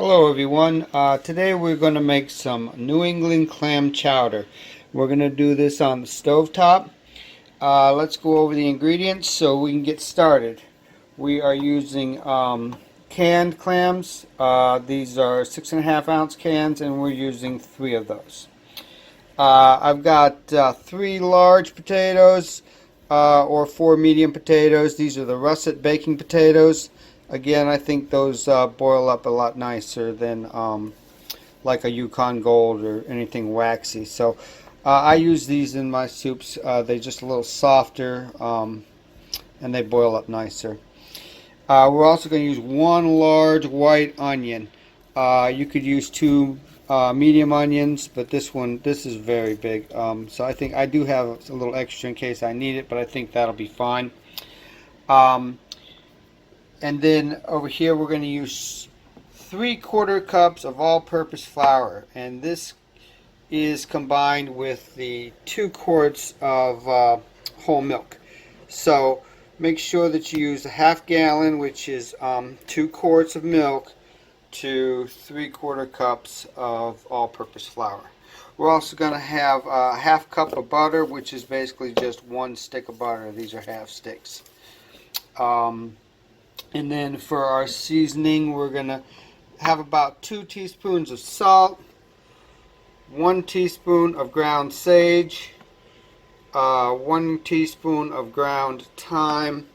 Hello everyone. Today we're going to make some New England Clam Chowder. We're going to do this on the stovetop. Let's go over the ingredients so we can get started. We are using canned clams. These are 6.5 ounce cans and we're using 3 of those. I've got 3 large potatoes or 4 medium potatoes. These are the russet baking potatoes. Again, I think those boil up a lot nicer than like a Yukon Gold or anything waxy. So I use these in my soups. They're just a little softer and they boil up nicer. We're also going to use 1 large white onion. You could use 2 medium onions, but this is very big. So I think I do have a little extra in case I need it, but I think that'll be fine. And then over here we're going to use 3/4 cups of all-purpose flour, and this is combined with the 2 quarts of whole milk. So make sure that you use a 1/2 gallon, which is 2 quarts of milk, to 3/4 cups of all-purpose flour. We're also going to have a 1/2 cup of butter, which is basically just 1 stick of butter. These are half sticks. And then for our seasoning, we're going to have about 2 teaspoons of salt, 1 teaspoon of ground sage, 1 teaspoon of ground thyme,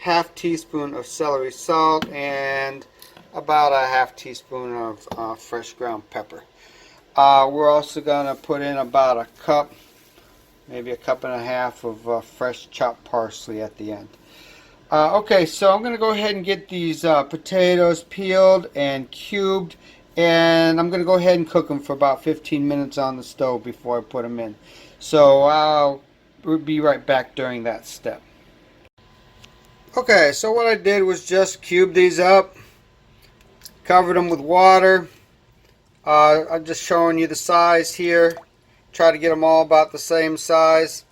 1/2 teaspoon of celery salt, and about a 1/2 teaspoon of fresh ground pepper. We're also going to put in about a cup, maybe a cup and a half of fresh chopped parsley at the end. Okay, so I'm going to go ahead and get these potatoes peeled and cubed, and I'm going to go ahead and cook them for about 15 minutes on the stove before I put them in. So I'll be right back during that step. Okay, so what I did was just cube these up, covered them with water. I'm just showing you the size here. Try to get them all about the same size.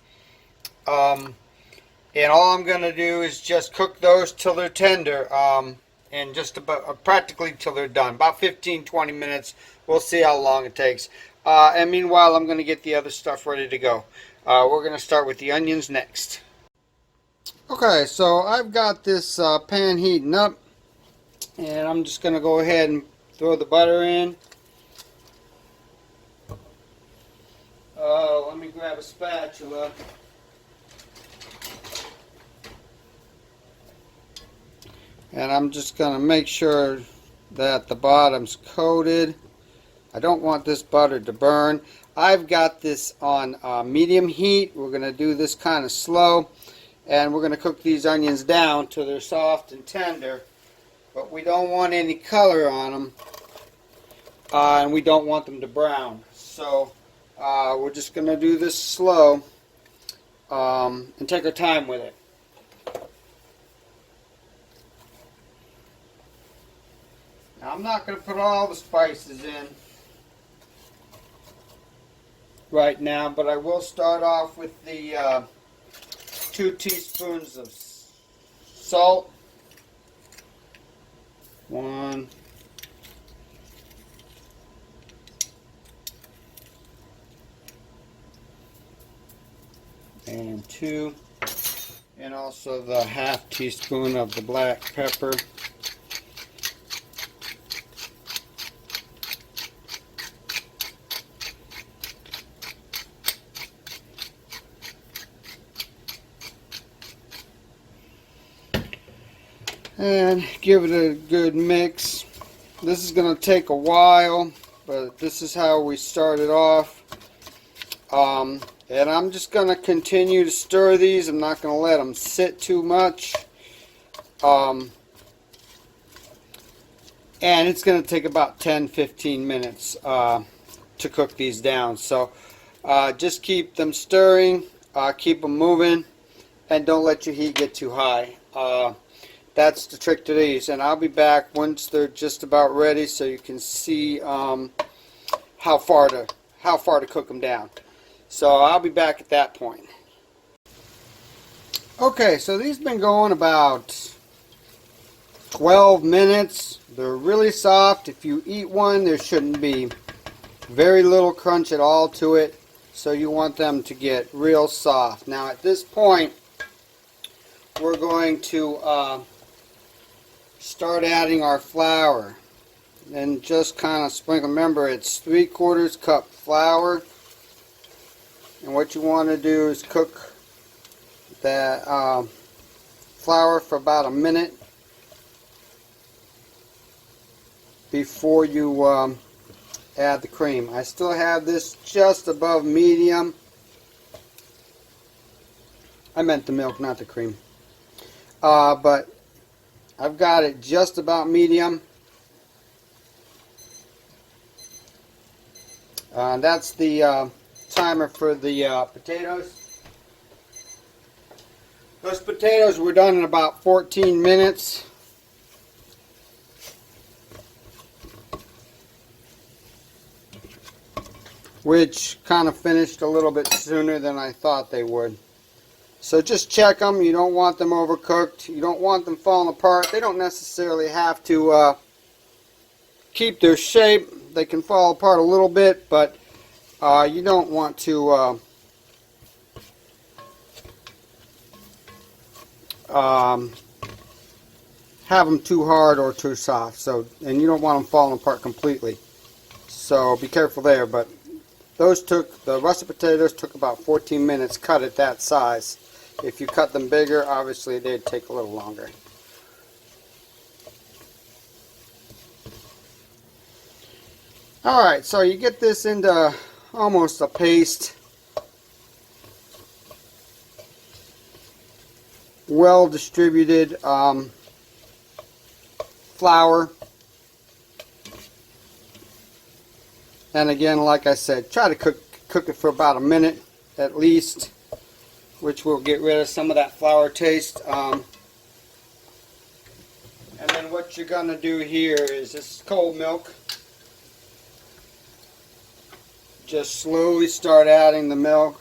And all I'm going to do is just cook those till they're tender, and just about practically till they're done. About 15-20 minutes. We'll see how long it takes. And meanwhile, I'm going to get the other stuff ready to go. We're going to start with the onions next. Okay, so I've got this pan heating up, and I'm just going to go ahead and throw the butter in. Let me grab a spatula. And I'm just going to make sure that the bottom's coated. I don't want this butter to burn. I've got this on medium heat. We're going to do this kind of slow. And we're going to cook these onions down till they're soft and tender. But we don't want any color on them. And we don't want them to brown. So we're just going to do this slow and take our time with it. Now, I'm not going to put all the spices in right now, but I will start off with the 2 teaspoons of salt, 1, and 2, and also the 1/2 teaspoon of the black pepper. And give it a good mix. This is going to take a while, but this is how we started off. And I'm just going to continue to stir these. I'm not going to let them sit too much. And it's going to take about 10-15 minutes to cook these down. So just keep them stirring, keep them moving, and don't let your heat get too high. That's the trick to these, and I'll be back once they're just about ready, so you can see how far to cook them down. So I'll be back at that point. Okay, so these have been going about 12 minutes. They're really soft. If you eat one, there shouldn't be very little crunch at all to it. So you want them to get real soft. Now at this point, we're going to start adding our flour. And just kind of sprinkle. Remember, it's 3/4 cup flour. And what you want to do is cook that flour for about a minute before you add the cream. I still have this just above medium. I meant the milk, not the cream. But I've got it just about medium. That's the timer for the potatoes. Those potatoes were done in about 14 minutes. Which kind of finished a little bit sooner than I thought they would. So just check them. You don't want them overcooked. You don't want them falling apart. They don't necessarily have to keep their shape. They can fall apart a little bit, but you don't want to have them too hard or too soft. So, and you don't want them falling apart completely. So be careful there. But the russet potatoes took about 14 minutes cut at that size. If you cut them bigger, obviously they'd take a little longer. Alright, so you get this into almost a paste. Well distributed flour. And again, like I said, try to cook it for about a minute at least, which will get rid of some of that flour taste. And then what you're going to do here is this cold milk. Just slowly start adding the milk.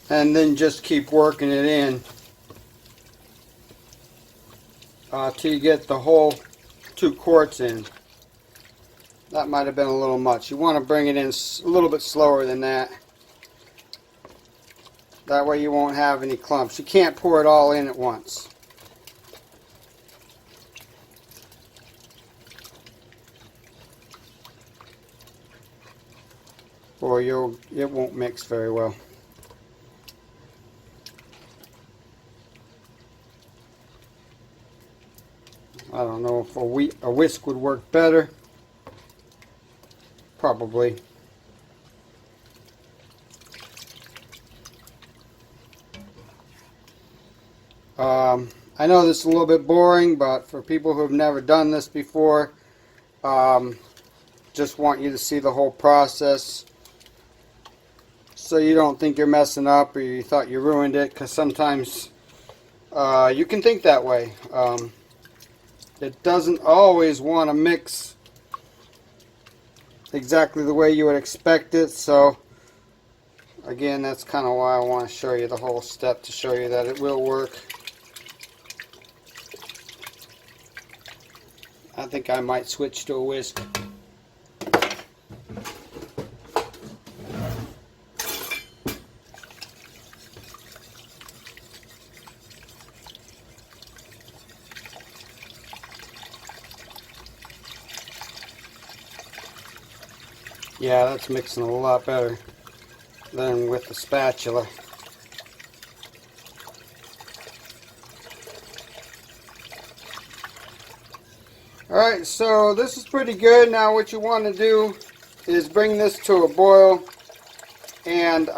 And then just keep working it in till you get the whole 2 quarts in. That might have been a little much. You want to bring it in a little bit slower than that. That way you won't have any clumps. You can't pour it all in at once. Or it won't mix very well. I don't know if a whisk would work better. Probably. I know this is a little bit boring, but for people who have never done this before, just want you to see the whole process so you don't think you're messing up or you thought you ruined it, because sometimes you can think that way. It doesn't always want to mix exactly the way you would expect it, so again, that's kind of why I want to show you the whole step, to show you that it will work. I think I might switch to a whisk. Yeah, that's mixing a lot better than with the spatula. Alright, so this is pretty good. Now what you want to do is bring this to a boil, and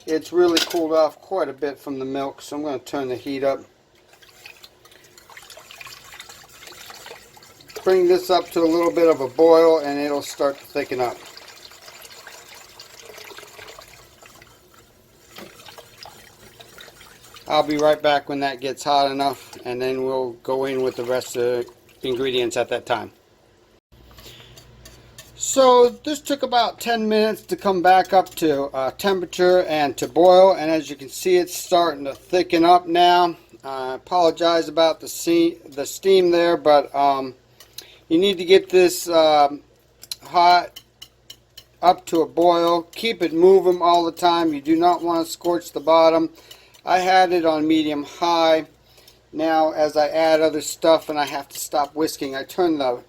it's really cooled off quite a bit from the milk, so I'm going to turn the heat up. Bring this up to a little bit of a boil and it'll start to thicken up. I'll be right back when that gets hot enough, and then we'll go in with the rest of the ingredients at that time. So this took about 10 minutes to come back up to temperature and to boil, and as you can see, it's starting to thicken up now. I apologize about the steam there, but you need to get this hot up to a boil. Keep it moving all the time. You do not want to scorch the bottom. I had it on medium high. Now as I add other stuff and I have to stop whisking, I turn the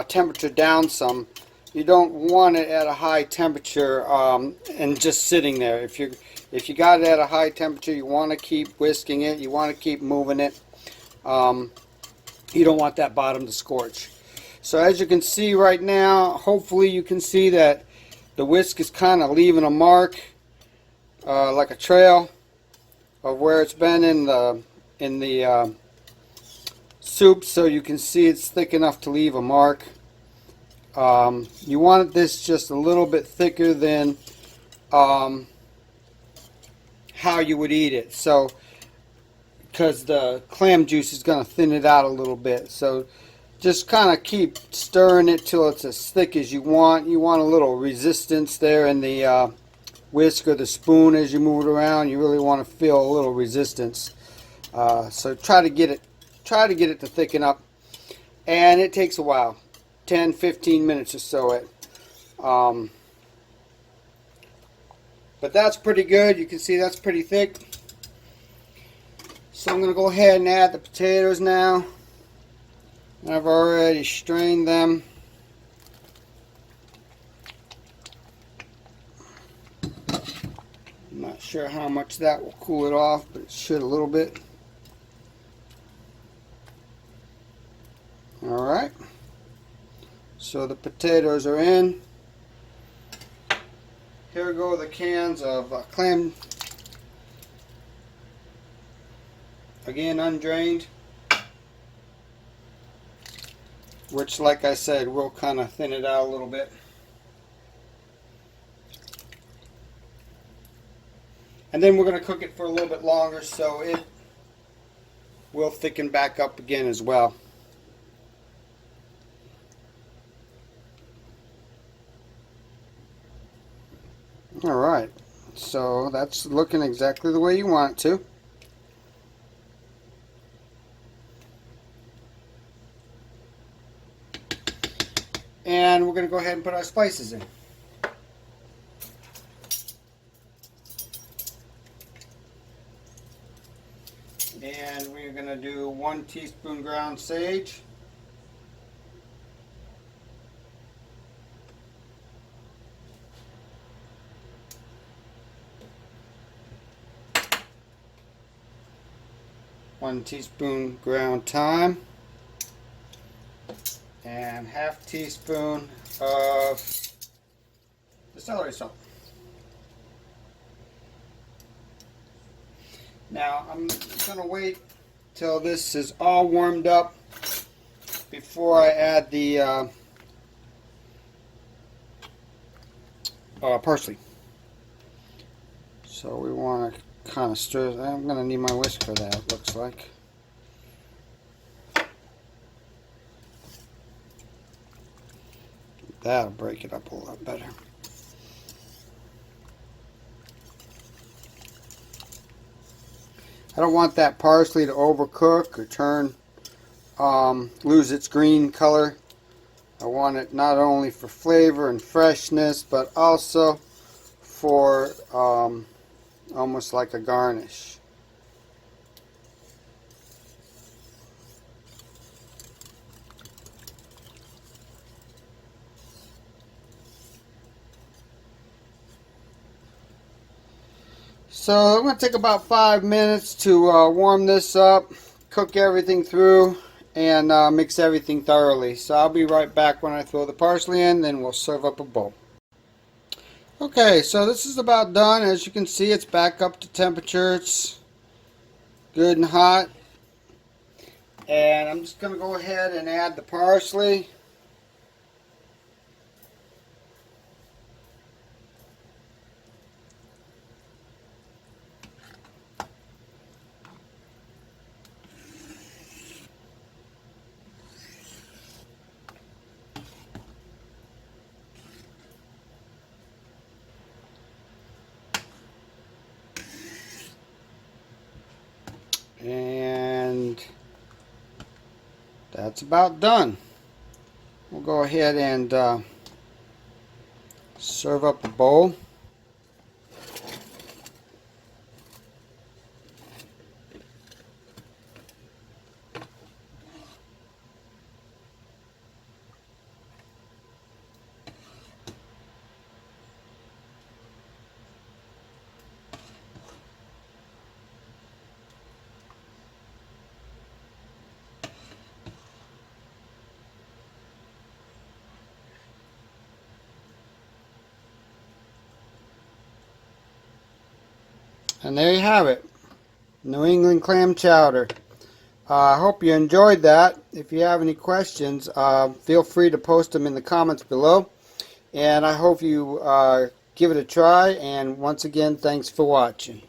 temperature down some. You don't want it at a high temperature and just sitting there. If you got it at a high temperature, you want to keep whisking it. You want to keep moving it. You don't want that bottom to scorch. So as you can see right now, hopefully you can see that the whisk is kind of leaving a mark, like a trail of where it's been in the soup, so you can see it's thick enough to leave a mark. You want this just a little bit thicker than how you would eat it, so because the clam juice is going to thin it out a little bit. So just kind of keep stirring it till it's as thick as you want. You want a little resistance there in the whisk or the spoon as you move it around. You really want to feel a little resistance. So try to get it to thicken up, and it takes a while, 10-15 minutes or so. But that's pretty good. You can see that's pretty thick. So I'm going to go ahead and add the potatoes now. I've already strained them. I'm not sure how much that will cool it off, but it should a little bit. Alright, so the potatoes are in. Here go the cans of clam, again undrained, which, like I said, will kind of thin it out a little bit. And then we're going to cook it for a little bit longer, so it will thicken back up again as well. Alright, so that's looking exactly the way you want it to. And we're going to go ahead and put our spices in. And we're going to do 1 teaspoon ground sage. One teaspoon ground thyme, and half teaspoon of the celery salt. Now I'm going to wait till this is all warmed up before I add the parsley. So we want to kind of stir. I'm going to need my whisk for that, it looks like. That'll break it up a lot better. I don't want that parsley to overcook or turn, lose its green color. I want it not only for flavor and freshness, but also for almost like a garnish. So I'm going to take about 5 minutes to warm this up, cook everything through, and mix everything thoroughly. So I'll be right back when I throw the parsley in, then we'll serve up a bowl. Okay, so this is about done. As you can see, it's back up to temperature. It's good and hot. And I'm just going to go ahead and add the parsley. And that's about done. We'll go ahead and serve up the bowl. And there you have it, New England Clam Chowder. I hope you enjoyed that. If you have any questions, feel free to post them in the comments below. And I hope you give it a try. And once again, thanks for watching.